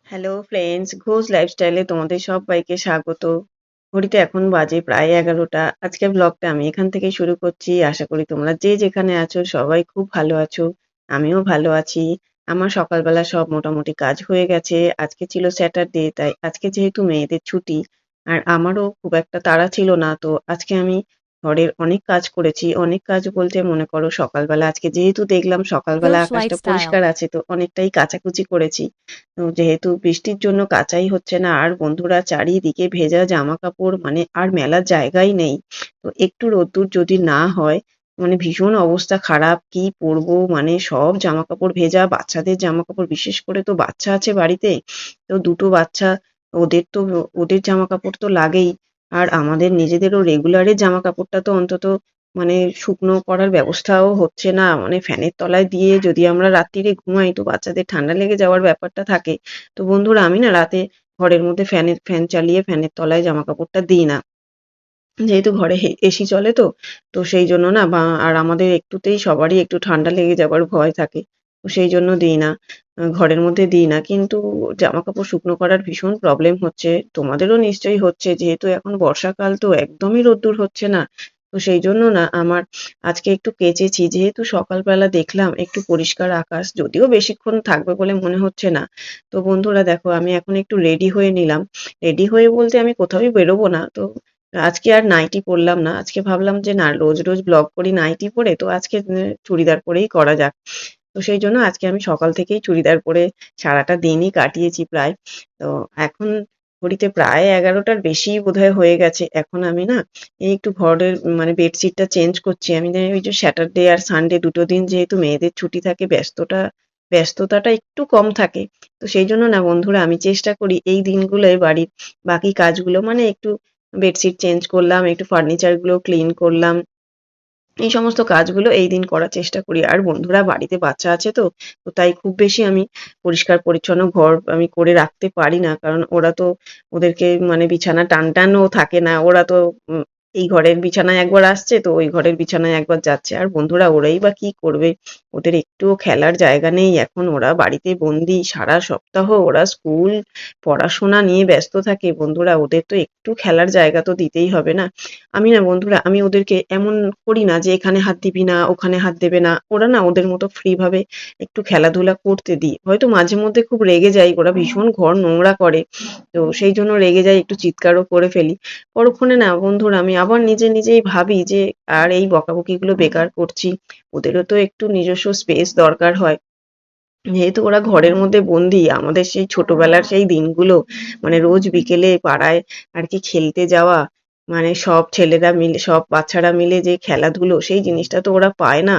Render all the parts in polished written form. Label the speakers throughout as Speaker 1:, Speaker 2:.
Speaker 1: Hello friends, Ghosh লাইফস্টাইলে তোমাদের সবাইকে স্বাগত। ঘড়িতে এখন বাজে প্রায় 11টা। আজকের ব্লগটা আমি এখান থেকেই শুরু করছি। আশা করি তোমরা যে যেখানে আছো সবাই খুব ভালো আছো। আমিও ভালো আছি। আমার সকালবেলা সব মোটামুটি কাজ হয়ে গেছে। আজকে ছিল স্যাটারডে, তাই আজকে যেহেতু মেয়েদের ছুটি আর আমারও খুব একটা তাড়া ছিল না, তো আজকে আমি ঘরের অনেক কাজ করেছি। অনেক কাজ বলতে মনে করো সকালবেলা আজকে যেহেতু দেখলাম সকালবেলা
Speaker 2: Ghost
Speaker 1: আকাশটা
Speaker 2: Lifestyle.
Speaker 1: পরিষ্কার আছে, তো অনেকটাই কাচাকুচি করেছি। তো যেহেতু বৃষ্টির জন্য কাচাই হচ্ছে না, আর বন্ধুরা চারিদিকে ভেজা জামা কাপড়, মানে আর মেলার জায়গাই নেই। তো একটু রোদ্দুর যদি না হয়, মানে ভীষণ অবস্থা খারাপ, কি পরবো, মানে সব জামা কাপড় ভেজা। বাচ্চাদের জামা কাপড়, বিশেষ করে তো বাচ্চা আছে বাড়িতে, তো দুটো বাচ্চা, ওদের তো ওদের জামা কাপড় তো লাগেই। আর আমাদের নিজেদেরও রেগুলারের জামা কাপড়টা তো অন্তত মানে শুকনো করার ব্যবস্থাও হচ্ছে না, মানে ফ্যানের তলায় দিয়ে যদি আমরা রাত্তিরে ঘুমাই তো বাচ্চাদের ঠান্ডা লেগে যাওয়ার ব্যাপারটা থাকে। তো বন্ধুরা আমি না রাতে ঘরের মধ্যে ফ্যান চালিয়ে ফ্যানের তলায় জামা কাপড়টা দিই না, যেহেতু ঘরে এসি চলে। তো তো সেই জন্য না, বা আর আমাদের একটুতেই সবারই একটু ঠান্ডা লেগে যাবার ভয় থাকে, তো সেই জন্য দিই না। ঘরের মধ্যে দিই না, কিন্তু জামা কাপড় শুকনো করার ভীষণ প্রবলেম হচ্ছে। তোমাদেরও নিশ্চয়ই হচ্ছে, যেহেতু এখন বর্ষাকাল তো একদমই রোদ্দুর হচ্ছে না। তো সেই জন্য না আমার আজকে একটু কেচেছি, যেহেতু সকালবেলা দেখলাম একটু পরিষ্কার আকাশ, যদিও বেশিক্ষণ থাকবে বলে মনে হচ্ছে না। তো বন্ধুরা দেখো আমি এখন একটু রেডি হয়ে নিলাম। রেডি হয়ে বলতে আমি কোথাওই বেরোবো না। তো আজকে আর নাইটি পরলাম না। আজকে ভাবলাম যে না, রোজ রোজ ব্লগ করি নাইটি পরে, তো আজকে চুড়িদার পরেই করা যাক। তো সেই জন্য আজকে আমি সকাল থেকেই চুড়িদার পরে সারাটা দিনই কাটিয়েছি প্রায়। তো এখন ঘড়িতে প্রায় 11টার বেশি বোধহয় হয়ে গেছে। এখন আমি না এই একটু ঘরের মানে বেডশিটটা চেঞ্জ করছি। আমি জানি ওই যে স্যাটারডে আর সানডে দুটো দিন যেহেতু মেয়েদের ছুটি থাকে, ব্যস্ততাটা একটু কম থাকে। তো সেই জন্য না বন্ধুরা আমি চেষ্টা করি এই দিনগুলোয় বাড়ির বাকি কাজগুলো, মানে একটু বেডশিট চেঞ্জ করলাম, একটু ফার্নিচার গুলো ক্লিন করলাম, এই সমস্ত কাজগুলো এই দিন করার চেষ্টা করি। আর বন্ধুরা বাড়িতে বাচ্চা আছে, তো তো তাই খুব বেশি আমি পরিষ্কার পরিচ্ছন্ন ঘর আমি করে রাখতে পারি না, কারণ ওরা তো ওদেরকে মানে বিছানা টানটানও থাকে না। ওরা তো এই ঘরের বিছানায় একবার আসছে তো ওই ঘরের বিছানায় একবার যাচ্ছে। আর বন্ধুরা ওরাই বা কি করবে, ওদের একটুও খেলার জায়গা নেই। এখন ওরা বাড়িতে বন্দি, সারা সপ্তাহ ওরা স্কুল পড়াশোনা নিয়ে ব্যস্ত থাকে। বন্ধুরা ওদের তো একটু খেলার জায়গা তো দিতেই হবে না। আমি না বন্ধুরা আমি ওদেরকে এমন করি না যে এখানে হাত দিবি না, ওখানে হাত দেবে না। ওরা না ওদের মতো ফ্রি ভাবে একটু খেলাধুলা করতে দিই। হয়তো মাঝে মধ্যে খুব রেগে যাই, ওরা ভীষণ ঘর নোংরা করে। তো সেই জন্য রেগে যাই, একটু চিৎকারও করে ফেলি। পরক্ষণে না বন্ধুরা আমি আবার নিজেই ভাবি যে আর এই বকাবকিগুলো বেকার করছি। ওদেরও তো একটু নিজস্ব স্পেস দরকার হয়। যেহেতু ওরা ঘরের মধ্যে বন্দি, আমাদের সেই ছোটবেলার সেই দিনগুলো, মানে রোজ বিকেলে পাড়ায় আর কি খেলতে যাওয়া, মানে সব ছেলেরা মিলে সব বাচ্চারা মিলে যে খেলাধুলো, সেই জিনিসটা তো ওরা পায় না।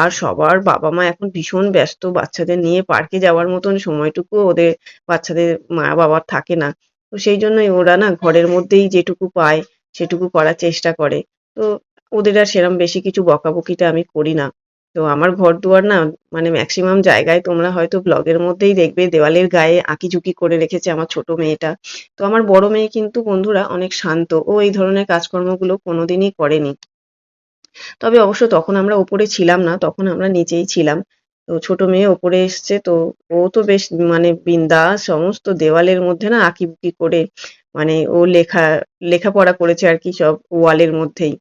Speaker 1: আর সবার বাবা মা এখন ভীষণ ব্যস্ত, বাচ্চাদের নিয়ে পার্কে যাওয়ার মতন সময়টুকু ওদের বাচ্চাদের মা বাবার থাকে না। তো সেই জন্যই ওরা না ঘরের মধ্যেই যেটুকু পায় সেটুকু করার চেষ্টা করে। তো ওদের আর সেরম বেশি কিছু বকাবকিটা আমি করি না। তো আমার ঘরদুয়ার না মানে ম্যাক্সিমাম জায়গায় তোমরা হয়তো ব্লগের মধ্যেই দেখবে দেওয়ালের গায়ে আঁকিঝুঁকি করে রেখেছে আমার ছোট মেয়েটা। তো আমার বড় মেয়ে কিন্তু বন্ধুরা অনেক শান্ত, ও এই ধরনের কাজকর্মগুলো কোনোদিনই করেনি। তবে অবশ্য তখন আমরা ওপরে ছিলাম না, তখন আমরা নিচেই ছিলাম। তো ছোট মেয়ে ওপরে এসছে, তো ও তো বেশ মানে বিন্দাস সমস্ত দেওয়ালের মধ্যে না আঁকিবুকি করে, মানে ও লেখাপড়া করেছে আর কি সব ওয়ালের মধ্যেই।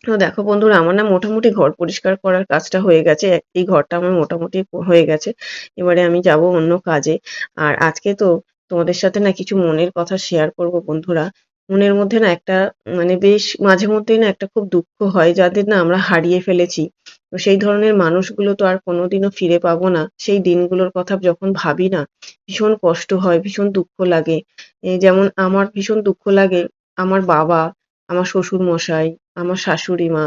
Speaker 1: তো দেখো বন্ধুরা আমার না মোটামুটি ঘর পরিষ্কার করার কাজটা হয়ে গেছে। এই ঘরটা আমার মোটামুটি হয়ে গেছে। এবারে আমি যাব অন্য কাজে। আর আজকে তো তোমাদের সাথে না কিছু মনের কথা শেয়ার করব বন্ধুরা। মনের মধ্যে না একটা মানে বেশ মাঝে মধ্যেই না একটা খুব দুঃখ হয়, যাদের না আমরা হারিয়ে ফেলেছি। তো সেই ধরনের মানুষগুলো তো আর কোনোদিনও ফিরে পাবো না। সেই দিনগুলোর কথা যখন ভাবি না ভীষণ কষ্ট হয়, ভীষণ দুঃখ লাগে। এই যেমন আমার ভীষণ দুঃখ লাগে আমার বাবা, আমার শ্বশুর মশাই, আমার শাশুড়ি মা,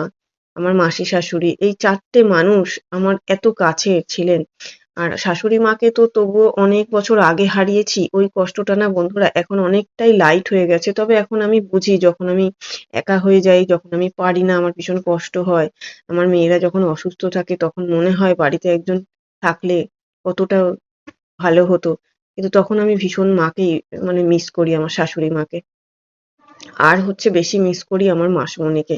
Speaker 1: আমার মাসি শাশুড়ি, এই ৪ টে মানুষ আমার এত কাছের ছিলেন। আর শাশুড়ি মাকে তো তবুও অনেক বছর আগে হারিয়েছি। ওই কষ্টটা না বন্ধুরা এখন অনেকটাই লাইট হয়ে গেছে। তবে এখন আমি বুঝি, যখন আমি একা হয়ে যাই, যখন আমি পারি না, আমার ভীষণ কষ্ট হয়। আমার মেয়েরা যখন অসুস্থ থাকে তখন মনে হয় বাড়িতে একজন থাকলে কতটা ভালো হতো। কিন্তু তখন আমি ভীষণ মাকেই মানে মিস করি, আমার শাশুড়ি মাকে। আর হচ্ছে বেশি মিস করি আমার মাসিমণিকে।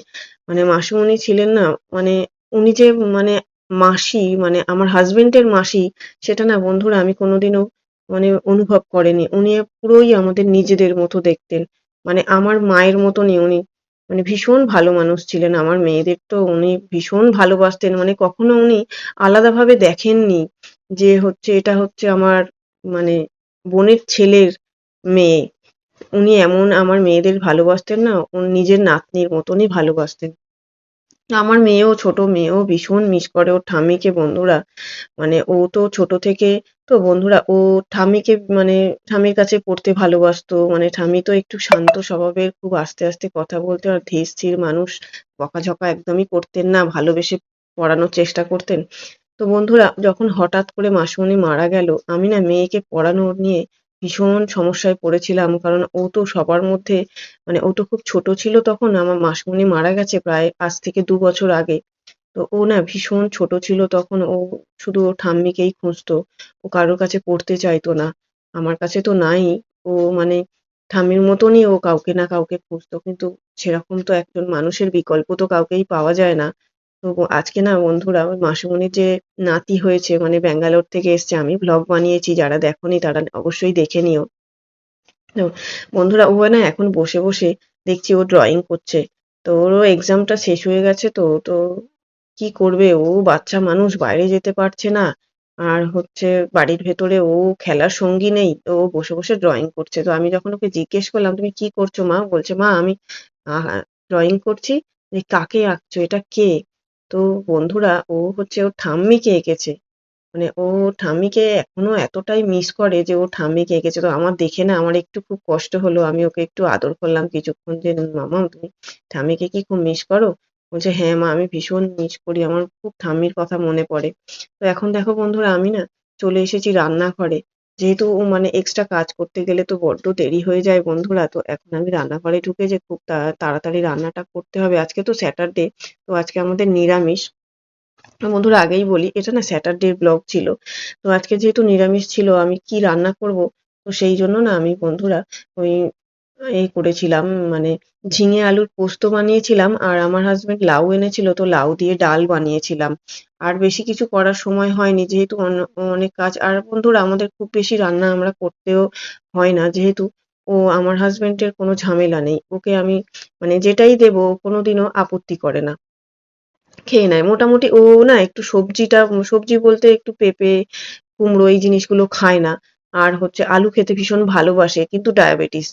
Speaker 1: মানে মাসিমণি ছিলেন না, মানে উনি যে মানে মাসি, মানে আমার হাসবেন্ডের মাসি, সেটা না বন্ধুরা আমি কোনোদিনও মানে অনুভব করেনি। উনি পুরোই আমাদের নিজেদের মতো দেখতেন। মানে আমার মায়ের মতনই উনি, মানে ভীষণ ভালো মানুষ ছিলেন। আমার মেয়েদের তো উনি ভীষণ ভালোবাসতেন। মানে কখনো উনি আলাদাভাবে দেখেননি যে হচ্ছে এটা হচ্ছে আমার মানে বোনের ছেলের মেয়ে। উনি এমন আমার মেয়েদের ভালোবাসতেন না, নিজের নাতনির মতনই ভালোবাসতেন। আমার মেয়েও, ছোট মেয়েও ভীষণ মিস করে ওর ঠাম্মিকে বন্ধুরা। মানে ও তো ছোট থেকে তো বন্ধুরা ও ঠাম্মিকে মানে ঠাম্মির কাছে পড়তে ভালোবাসতো। মানে ঠাম্মি তো একটু শান্ত স্বভাবের, খুব আস্তে, আস্তে কথা বলতেন আর ধীর স্থির মানুষ। বকাঝকা একদমই করতেন না, ভালোবেসে পড়ানোর চেষ্টা করতেন। তো বন্ধুরা যখন হঠাৎ করে মাসুমণি মারা গেল, আমি না মেয়েকে পড়ানো নিয়ে ভীষণ সমস্যায় পড়েছিলাম। কারণ ও তো সবার মধ্যে, মানে ও তো খুব ছোট ছিল তখন। আমার মাসুমণি মারা গেছে প্রায় আজ থেকে ২ বছর আগে। তো ও না ভীষণ ছোট ছিল তখন। ও শুধু ওর ঠাম্মিকেই খুঁজতো। ও কারোর কাছে পড়তে চাইতো না। আমার কাছে তো নাই। ও মানে ঠাম্মির মতনই ও কাউকে না কাউকে খুঁজতো। কিন্তু সেরকম তো একজন মানুষের বিকল্প তো কাউকেই পাওয়া যায় না। তো আজকে না বন্ধুরা ওই মাসুমণির যে নাতি হয়েছে, মানে ব্যাঙ্গালোর থেকে এসছে, আমি ভ্লগ বানিয়েছি, যারা দেখোনি তারা অবশ্যই দেখে নিও। তো বন্ধুরা ও না এখন বসে, বসে দেখছি ও ড্রয়িং করছে। তো ওরও এক্সামটা শেষ হয়ে গেছে তো, তো কি করবে? ও বাচ্চা মানুষ, বাইরে যেতে পারছে না। আর হচ্ছে বাড়ির ভেতরে ও খেলার সঙ্গী নেই। তো ও বসে, বসে ড্রয়িং করছে। তো আমি যখন ওকে জিজ্ঞেস করলাম, "তুমি কি করছো মা?" বলছে, "মা আমি আ ড্রয়িং করছি।" "কাকে আঁকছো? এটা কে?" তো বন্ধুরা ও হচ্ছে ওর ঠাম্মিকে এঁকেছে। মানে ও ঠাম্মিকে এখনো এতটাই মিস করে যে ও ঠাম্মিকে এঁকেছে। তো আমার দেখে না আমার একটু খুব কষ্ট হলো। আমি ওকে একটু আদর করলাম কিছুক্ষণ যে, "মাম্মাম তুমি ঠাম্মিকে কি খুব মিস করো?" বলছে, "হ্যাঁ মা, আমি ভীষণ মিস করি। আমার খুব ঠাম্মির কথা মনে পড়ে।" তো এখন দেখো বন্ধুরা আমি না চলে এসেছি রান্নাঘরে। যেহেতু ও মানে এক্সট্রা কাজ করতে গেলে তো বড্ড দেরি হয়ে যায় বন্ধুরা। তো এখন আমি রান্নাঘরে ঢুকে যে খুব তাড়াতাড়ি রান্নাটা করতে হবে। আজকে তো স্যাটারডে, তো আজকে আমাদের নিরামিষ। বন্ধুরা আগেই বলি এটা না স্যাটারডের ব্লগ ছিল। তো আজকে যেহেতু নিরামিষ ছিল আমি কি রান্না করব? তো সেই জন্য না আমি বন্ধুরা ওই করেছিলাম, মানে ঝিঙে আলুর পোস্ত বানিয়েছিলাম। আর আমার হাসব্যান্ড লাউ এনেছিল, তো লাউ দিয়ে ডাল বানিয়েছিলাম। আর বেশি কিছু করার সময় হয়নি যেহেতু অনেক কাজ। আর বন্ধুরা আমাদের খুব বেশি রান্না আমরা করতেও হয় না, যেহেতু আমার হাসব্যান্ডের কোনো ঝামেলা নেই। ওকে আমি মানে যেটাই দেবো ও কোনোদিনও আপত্তি করে না। খেয়ে নেয়। মোটামুটি ও না একটু সবজি বলতে একটু পেঁপে, কুমড়ো এই জিনিসগুলো খায় না। আর হচ্ছে আলু খেতে ভীষণ ভালোবাসে, কিন্তু ডায়াবেটিস।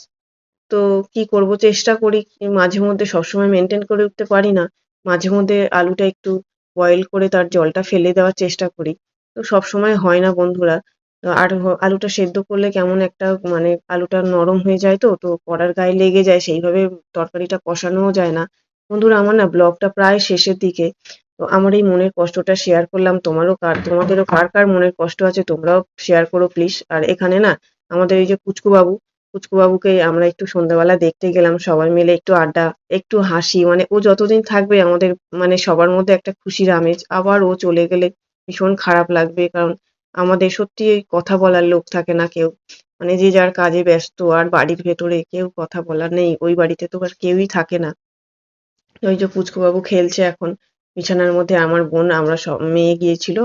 Speaker 1: তো কি করব, চেষ্টা করি মাঝে মধ্যে, সবসময় মেইনটেইন করে উঠতে পারি না। মাঝে মধ্যে আলুটা একটু বয়েল করে তার জলটা ফেলে দেওয়ার চেষ্টা করি। তো সবসময় হয় না বন্ধুরা। তো আর আলুটা সেদ্ধ করলে কেমন একটা মানে আলুটা নরম হয়ে যায় তো, তো কড়ার গায়ে লেগে যায়, সেইভাবে তরকারিটা কষানোও যায় না। বন্ধুরা আমার না ব্লগটা প্রায় শেষের দিকে। তো আমার এই মনের কষ্টটা শেয়ার করলাম। তোমাদেরও কার মনের কষ্ট আছে তোমরাও শেয়ার করো প্লিজ। আর এখানে না আমাদের এই যে পুচকুবাবুকে আমরা একটু সন্ধ্যাবেলা দেখতে গেলাম সবাই মিলে, একটু আড্ডা, একটু হাসি। মানে ও যতদিন থাকবে আমাদের মানে সবার মধ্যে একটা খুশির আমেজ। আবার ও চলে গেলে ভীষণ খারাপ লাগবে। কারণ আমাদের সত্যি কথা বলার লোক থাকে না কেউ। মানে যে যার কাজে ব্যস্ত, আর বাড়ির ভেতরে কেউ কথা বলার নেই। ওই বাড়িতে তো আর কেউই থাকে না। ওই যে পুচকুবাবু খেলছে এখন বিছানার মধ্যে। আমার বোন, আমরা সব মেয়ে গিয়েছিল